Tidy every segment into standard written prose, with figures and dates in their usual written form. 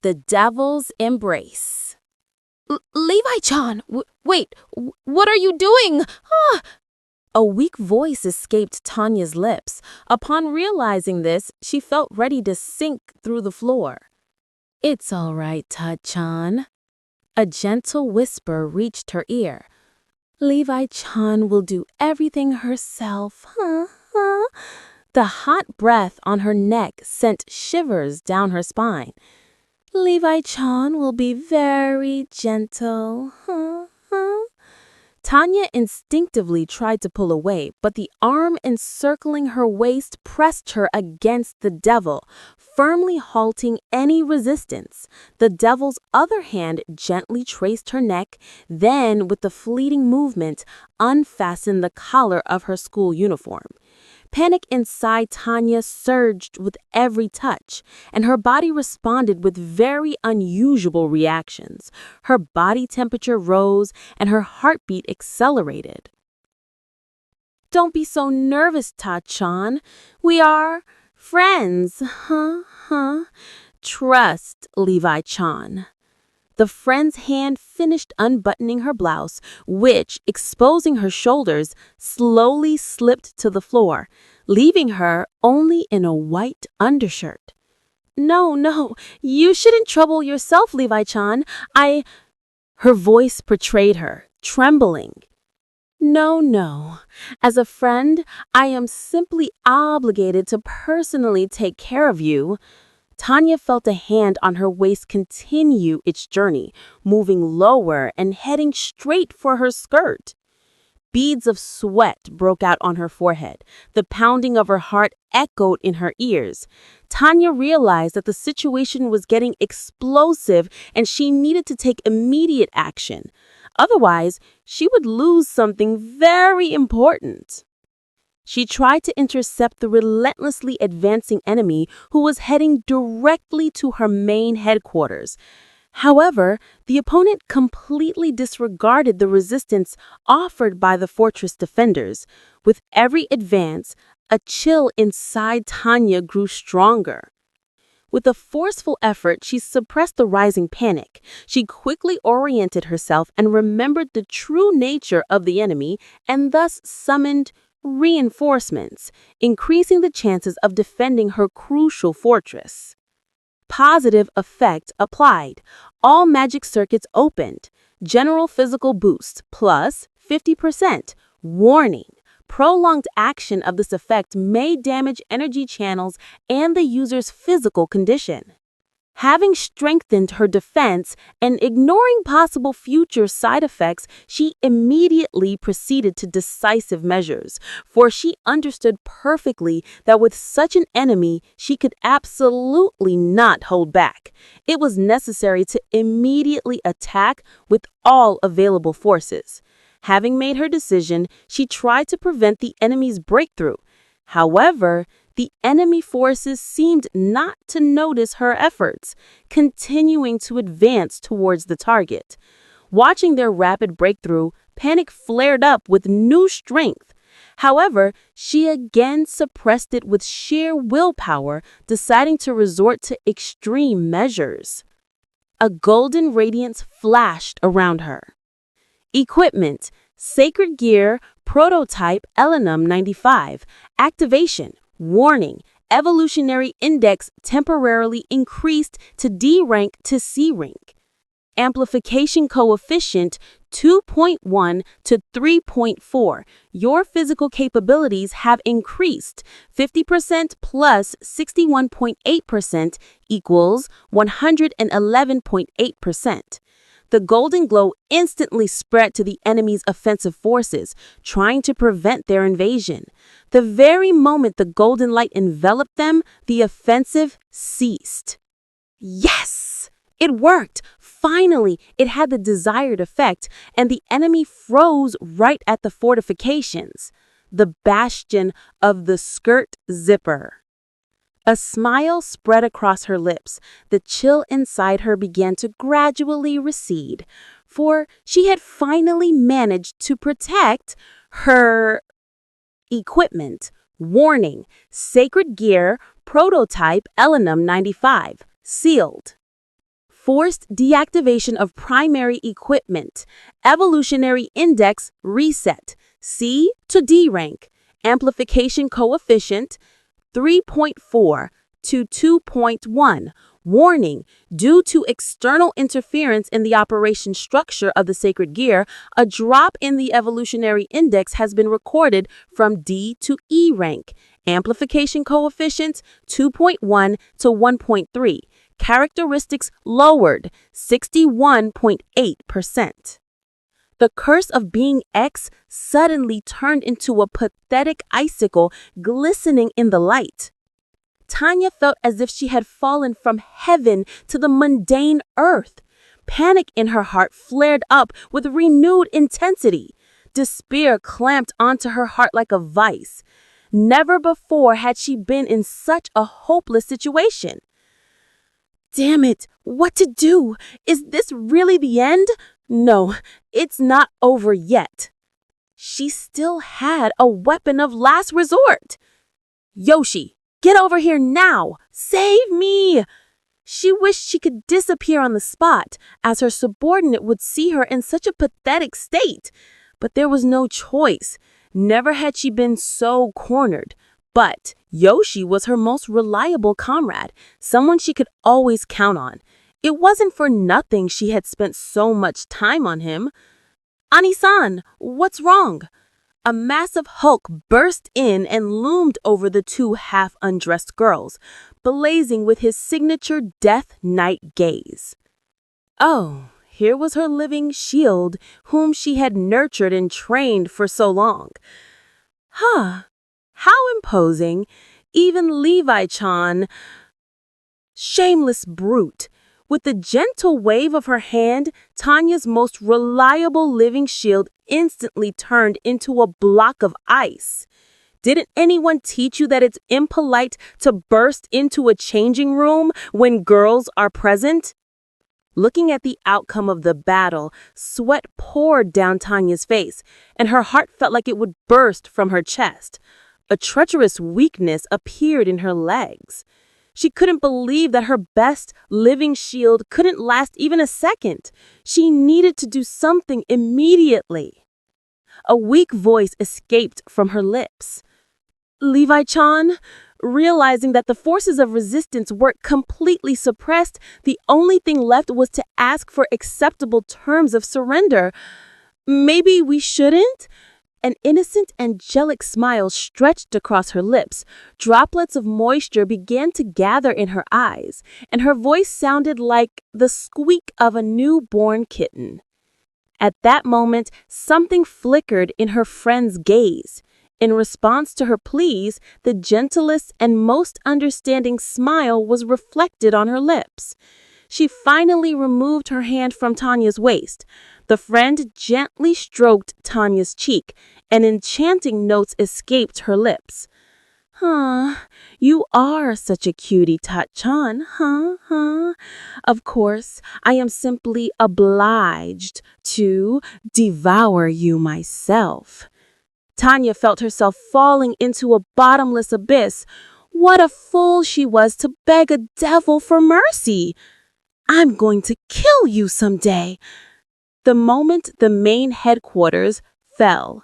The Devil's Embrace. Levi-chan, wait, what are you doing? Ah! A weak voice escaped Tanya's lips. Upon realizing this, she felt ready to sink through the floor. "It's all right, Ta-chan." A gentle whisper reached her ear. "Levi-chan will do everything herself." The hot breath on her neck sent shivers down her spine. "Levi-chan will be very gentle." Tanya instinctively tried to pull away, but the arm encircling her waist pressed her against the devil, firmly halting any resistance. The devil's other hand gently traced her neck, then, with a fleeting movement, unfastened the collar of her school uniform. Panic inside Tanya surged with every touch, and her body responded with very unusual reactions. Her body temperature rose, and her heartbeat accelerated. "Don't be so nervous, Ta-chan. We are friends. Trust, Levi-chan." The friend's hand finished unbuttoning her blouse, which, exposing her shoulders, slowly slipped to the floor, leaving her only in a white undershirt. No, you shouldn't trouble yourself, Levi-chan. Her voice betrayed her, trembling. No. As a friend, I am simply obligated to personally take care of you." Tanya felt a hand on her waist continue its journey, moving lower and heading straight for her skirt. Beads of sweat broke out on her forehead. The pounding of her heart echoed in her ears. Tanya realized that the situation was getting explosive and she needed to take immediate action. Otherwise, she would lose something very important. She tried to intercept the relentlessly advancing enemy who was heading directly to her main headquarters. However, the opponent completely disregarded the resistance offered by the fortress defenders. With every advance, a chill inside Tanya grew stronger. With a forceful effort, she suppressed the rising panic. She quickly oriented herself and remembered the true nature of the enemy and thus summoned reinforcements, increasing the chances of defending her crucial fortress. Positive effect applied. All magic circuits opened. General physical boost plus 50%. Warning. Prolonged action of this effect may damage energy channels and the user's physical condition. Having strengthened her defense and ignoring possible future side effects, she immediately proceeded to decisive measures, for she understood perfectly that with such an enemy, she could absolutely not hold back. It was necessary to immediately attack with all available forces. Having made her decision, she tried to prevent the enemy's breakthrough. However, the enemy forces seemed not to notice her efforts, continuing to advance towards the target. Watching their rapid breakthrough, panic flared up with new strength. However, she again suppressed it with sheer willpower, deciding to resort to extreme measures. A golden radiance flashed around her. Equipment: Sacred Gear, Prototype Elenum 95. Activation: Warning, Evolutionary Index temporarily increased to D rank to C rank. Amplification Coefficient 2.1 to 3.4. Your physical capabilities have increased. 50% plus 61.8% equals 111.8%. The golden glow instantly spread to the enemy's offensive forces, trying to prevent their invasion. The very moment the golden light enveloped them, the offensive ceased. Yes! It worked! Finally, it had the desired effect, and the enemy froze right at the fortifications, the bastion of the skirt zipper. A smile spread across her lips. The chill inside her began to gradually recede, for she had finally managed to protect her equipment. Warning, Sacred Gear, Prototype Elenum 95, sealed. Forced deactivation of primary equipment. Evolutionary index reset. C to D rank. Amplification coefficient 3.4 to 2.1. Warning, due to external interference in the operation structure of the sacred gear, a drop in the evolutionary index has been recorded from D to E rank. Amplification coefficient 2.1 to 1.3. Characteristics lowered 61.8%. The curse of being X suddenly turned into a pathetic icicle glistening in the light. Tanya felt as if she had fallen from heaven to the mundane earth. Panic in her heart flared up with renewed intensity. Despair clamped onto her heart like a vice. Never before had she been in such a hopeless situation. Damn it, what to do? Is this really the end? No, it's not over yet. She still had a weapon of last resort. Yoshi, get over here now! Save me! She wished she could disappear on the spot, as her subordinate would see her in such a pathetic state. But there was no choice. Never had she been so cornered. But Yoshi was her most reliable comrade, someone she could always count on. It wasn't for nothing she had spent so much time on him. Ani-san, what's wrong? A massive hulk burst in and loomed over the two half-undressed girls, blazing with his signature death night gaze. Oh, here was her living shield, whom she had nurtured and trained for so long. Huh, how imposing. Even Levi-chan, shameless brute. With the gentle wave of her hand, Tanya's most reliable living shield instantly turned into a block of ice. Didn't anyone teach you that it's impolite to burst into a changing room when girls are present? Looking at the outcome of the battle, sweat poured down Tanya's face, and her heart felt like it would burst from her chest. A treacherous weakness appeared in her legs. She couldn't believe that her best living shield couldn't last even a second. She needed to do something immediately. A weak voice escaped from her lips. Levi-chan, realizing that the forces of resistance were completely suppressed, the only thing left was to ask for acceptable terms of surrender. Maybe we shouldn't? An innocent, angelic smile stretched across her lips. Droplets of moisture began to gather in her eyes, and her voice sounded like the squeak of a newborn kitten. At that moment, something flickered in her friend's gaze. In response to her pleas, the gentlest and most understanding smile was reflected on her lips. She finally removed her hand from Tanya's waist. The friend gently stroked Tanya's cheek, and enchanting notes escaped her lips. You are such a cutie, Tat-chan, huh? Of course, I am simply obliged to devour you myself. Tanya felt herself falling into a bottomless abyss. What a fool she was to beg a devil for mercy! I'm going to kill you someday. The moment the main headquarters fell,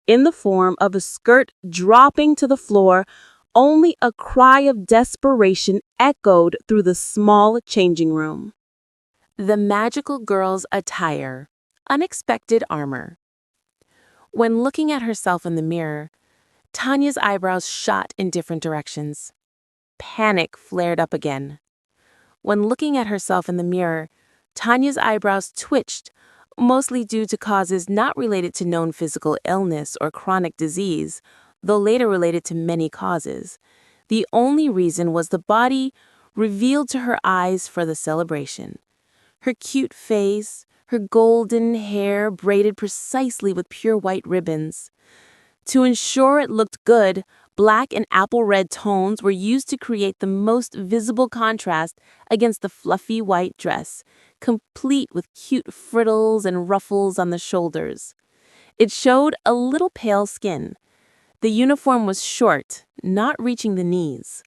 in the form of a skirt dropping to the floor, only a cry of desperation echoed through the small changing room. The magical girl's attire, unexpected armor. When looking at herself in the mirror, Tanya's eyebrows shot in different directions. Panic flared up again. When looking at herself in the mirror, Tanya's eyebrows twitched, mostly due to causes not related to known physical illness or chronic disease, though later related to many causes. The only reason was the body revealed to her eyes for the celebration. Her cute face, her golden hair braided precisely with pure white ribbons. To ensure it looked good, black and apple red tones were used to create the most visible contrast against the fluffy white dress, complete with cute frittles and ruffles on the shoulders. It showed a little pale skin. The uniform was short, not reaching the knees.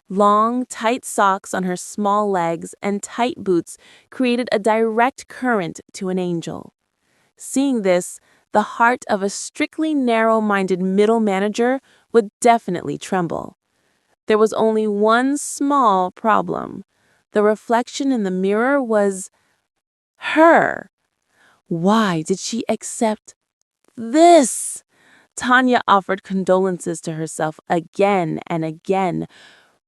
Long, tight socks on her small legs and tight boots created a direct current to an angel. Seeing this, the heart of a strictly narrow-minded middle manager would definitely tremble. There was only one small problem. The reflection in the mirror was her. Why did she accept this? Tanya offered condolences to herself again and again.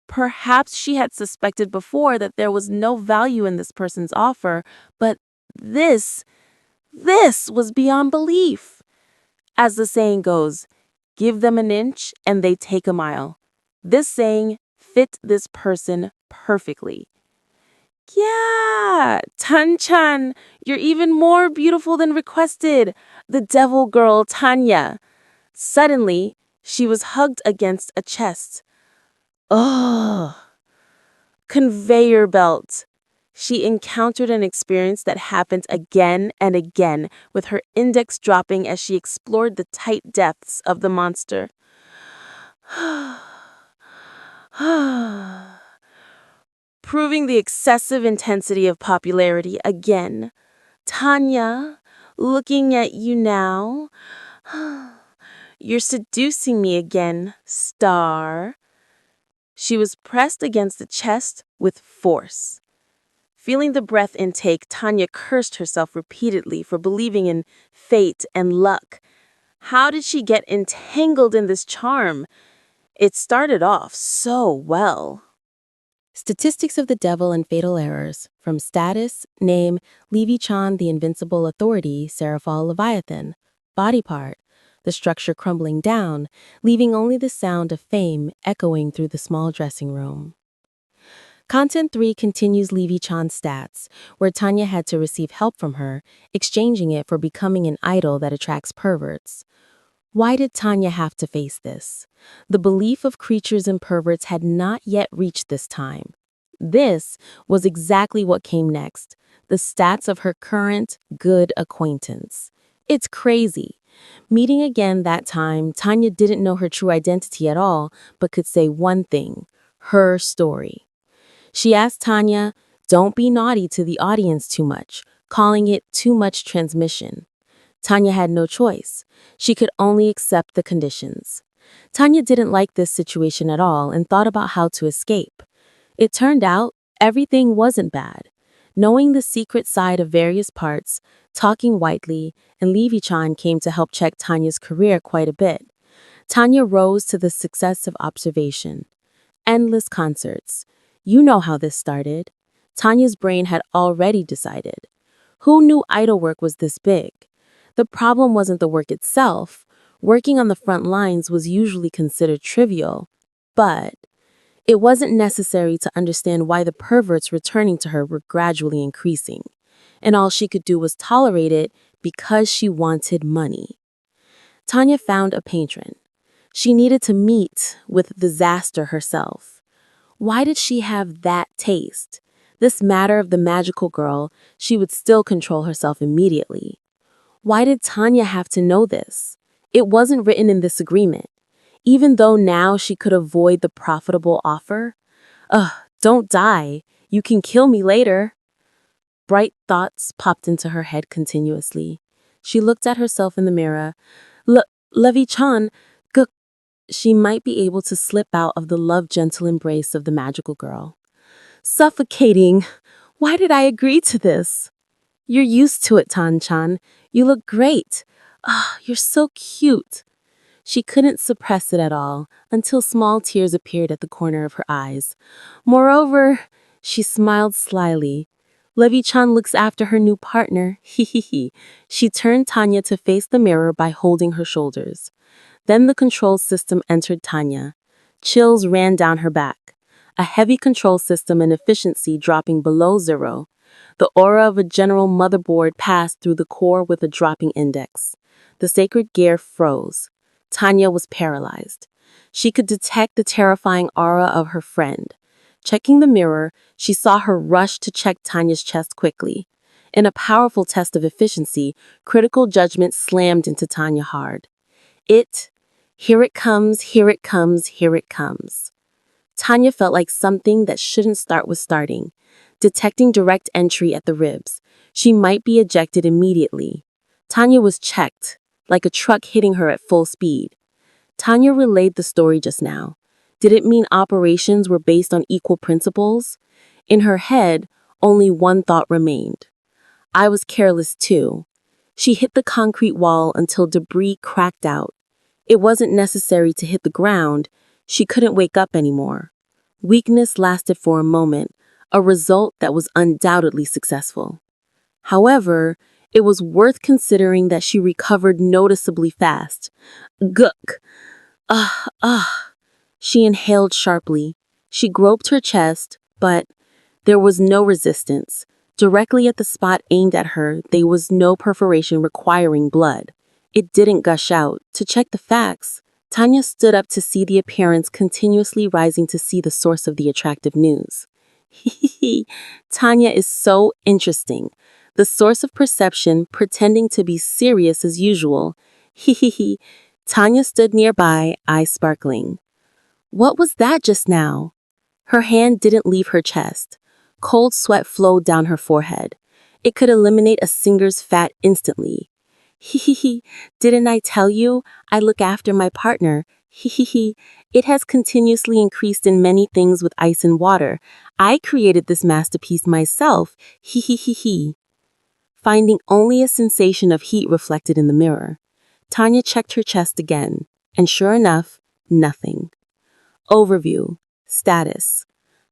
Perhaps she had suspected before that there was no value in this person's offer, but this was beyond belief. As the saying goes, give them an inch and they take a mile. This saying fit this person perfectly. Yeah, Tan-chan, you're even more beautiful than requested. The devil girl Tanya. Suddenly, she was hugged against a chest. Ugh. Conveyor belt. She encountered an experience that happened again and again, with her index dropping as she explored the tight depths of the monster. Proving the excessive intensity of popularity again. Tanya, looking at you now. You're seducing me again, star. She was pressed against the chest with force. Feeling the breath intake, Tanya cursed herself repeatedly for believing in fate and luck. How did she get entangled in this charm? It started off so well. Statistics of the Devil and Fatal Errors, from status, name, Levi-chan the Invincible Authority, Seraphal Leviathan. Body part, the structure crumbling down, leaving only the sound of fame echoing through the small dressing room. Content 3 continues Levi-chan's stats, where Tanya had to receive help from her, exchanging it for becoming an idol that attracts perverts. Why did Tanya have to face this? The belief of creatures and perverts had not yet reached this time. This was exactly what came next, the stats of her current good acquaintance. It's crazy. Meeting again that time, Tanya didn't know her true identity at all, but could say one thing, her story. She asked Tanya, don't be naughty to the audience too much, calling it too much transmission. Tanya had no choice. She could only accept the conditions. Tanya didn't like this situation at all and thought about how to escape. It turned out everything wasn't bad. Knowing the secret side of various parts, talking whitely, and Levi-chan came to help check Tanya's career quite a bit. Tanya rose to the success of observation. Endless concerts. You know how this started. Tanya's brain had already decided. Who knew idol work was this big? The problem wasn't the work itself. Working on the front lines was usually considered trivial, but it wasn't necessary to understand why the perverts returning to her were gradually increasing, and all she could do was tolerate it because she wanted money. Tanya found a patron. She needed to meet with disaster herself. Why did she have that taste? This matter of the magical girl, she would still control herself immediately. Why did Tanya have to know this? It wasn't written in this agreement. Even though now she could avoid the profitable offer. Don't die. You can kill me later. Bright thoughts popped into her head continuously. She looked at herself in the mirror. Levi-chan, she might be able to slip out of the love-gentle embrace of the magical girl. Suffocating. Why did I agree to this? You're used to it, Tan-chan. You look great. You're so cute. She couldn't suppress it at all until small tears appeared at the corner of her eyes. Moreover, she smiled slyly. Levi-chan looks after her new partner. He. She turned Tanya to face the mirror by holding her shoulders. Then the control system entered Tanya. Chills ran down her back. A heavy control system and efficiency dropping below 0. The aura of a general motherboard passed through the core with a dropping index. The sacred gear froze. Tanya was paralyzed. She could detect the terrifying aura of her friend. Checking the mirror, she saw her rush to check Tanya's chest quickly. In a powerful test of efficiency, critical judgment slammed into Tanya hard. Here it comes, here it comes, here it comes. Tanya felt like something that shouldn't start was starting, detecting direct entry at the ribs. She might be ejected immediately. Tanya was checked, like a truck hitting her at full speed. Tanya relayed the story just now. Did it mean operations were based on equal principles? In her head, only one thought remained. I was careless too. She hit the concrete wall until debris cracked out. It wasn't necessary to hit the ground. She couldn't wake up anymore. Weakness lasted for a moment, a result that was undoubtedly successful. However, it was worth considering that she recovered noticeably fast. Gook! Ah. She inhaled sharply. She groped her chest, but there was no resistance. Directly at the spot aimed at her, there was no perforation requiring blood. It didn't gush out. To check the facts, Tanya stood up to see the appearance continuously rising to see the source of the attractive news. Tanya is so interesting. The source of perception pretending to be serious as usual. Tanya stood nearby, eyes sparkling. What was that just now? Her hand didn't leave her chest. Cold sweat flowed down her forehead. It could eliminate a singer's fat instantly. Didn't I tell you? I look after my partner. It has continuously increased in many things with ice and water. I created this masterpiece myself. Finding only a sensation of heat reflected in the mirror. Tanya checked her chest again, and sure enough, nothing. Overview. Status.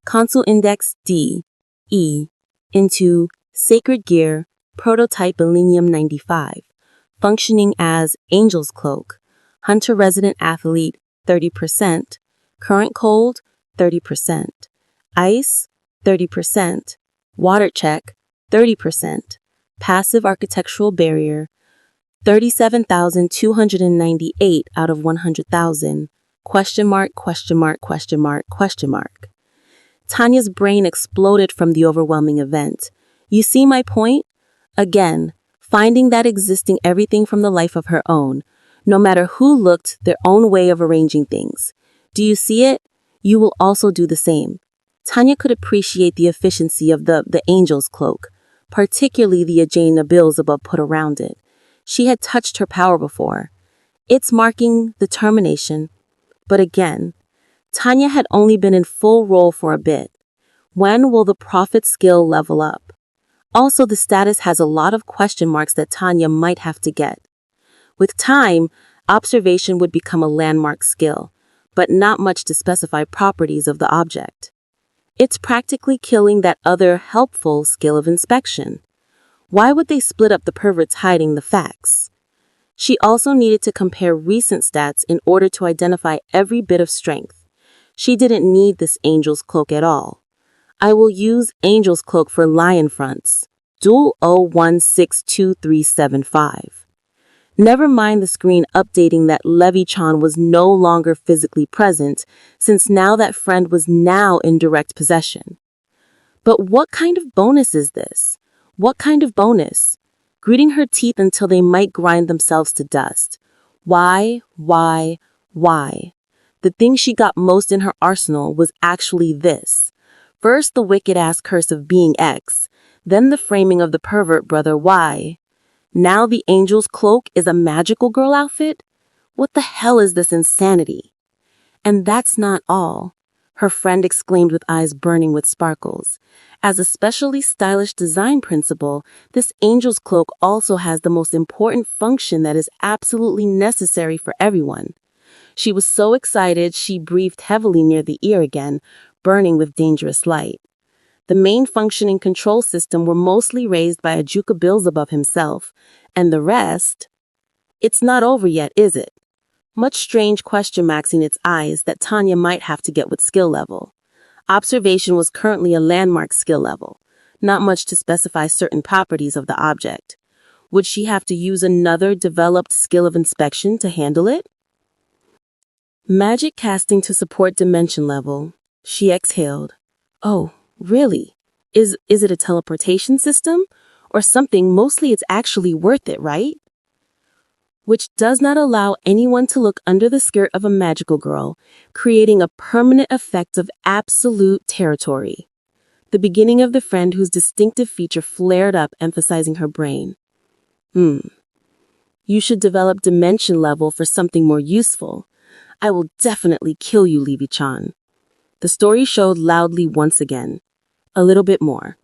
Console Index D. E. Into Sacred Gear, Prototype Millennium 95. Functioning as Angel's Cloak. Hunter Resident Athlete, 30%. Current Cold, 30%. Ice, 30%. Water Check, 30%. Passive Architectural Barrier, 37,298 out of 100,000. Question mark, question mark, question mark, question mark. Tanya's brain exploded from the overwhelming event. You see my point? Again, finding that existing everything from the life of her own, no matter who looked, their own way of arranging things. Do you see it? You will also do the same. Tanya could appreciate the efficiency of the angel's cloak, particularly the Ajayna bills above put around it. She had touched her power before. It's marking the termination. But again, Tanya had only been in full role for a bit. When will the prophet skill level up? Also, the status has a lot of question marks that Tanya might have to get. With time, observation would become a landmark skill, but not much to specify properties of the object. It's practically killing that other helpful skill of inspection. Why would they split up the perverts hiding the facts? She also needed to compare recent stats in order to identify every bit of strength. She didn't need this angel's cloak at all. I will use angel's cloak for lion fronts. Dual 01623775. Never mind the screen updating that Levi-chan was no longer physically present, since now that friend was now in direct possession. But what kind of bonus is this? What kind of bonus? Gritting her teeth until they might grind themselves to dust. Why? The thing she got most in her arsenal was actually this. First, the wicked-ass curse of being X, then the framing of the pervert brother Y. Now the angel's cloak is a magical girl outfit? What the hell is this insanity? And that's not all, her friend exclaimed with eyes burning with sparkles. As a specially stylish design principle, this angel's cloak also has the most important function that is absolutely necessary for everyone. She was so excited she breathed heavily near the ear again, burning with dangerous light. The main functioning control system were mostly raised by Ajuka Beelzebub himself, and the rest? It's not over yet, is it? Much strange question marks in its eyes that Tanya might have to get with skill level. Observation was currently a landmark skill level, not much to specify certain properties of the object. Would she have to use another developed skill of inspection to handle it? Magic casting to support dimension level. She exhaled. Oh, really? Is it a teleportation system? Or something? Mostly it's actually worth it, right? which does not allow anyone to look under the skirt of a magical girl, creating a permanent effect of absolute territory. The beginning of the friend whose distinctive feature flared up, emphasizing her brain. You should develop dimension level for something more useful. I will definitely kill you, Levy-chan. The story showed loudly once again. A little bit more.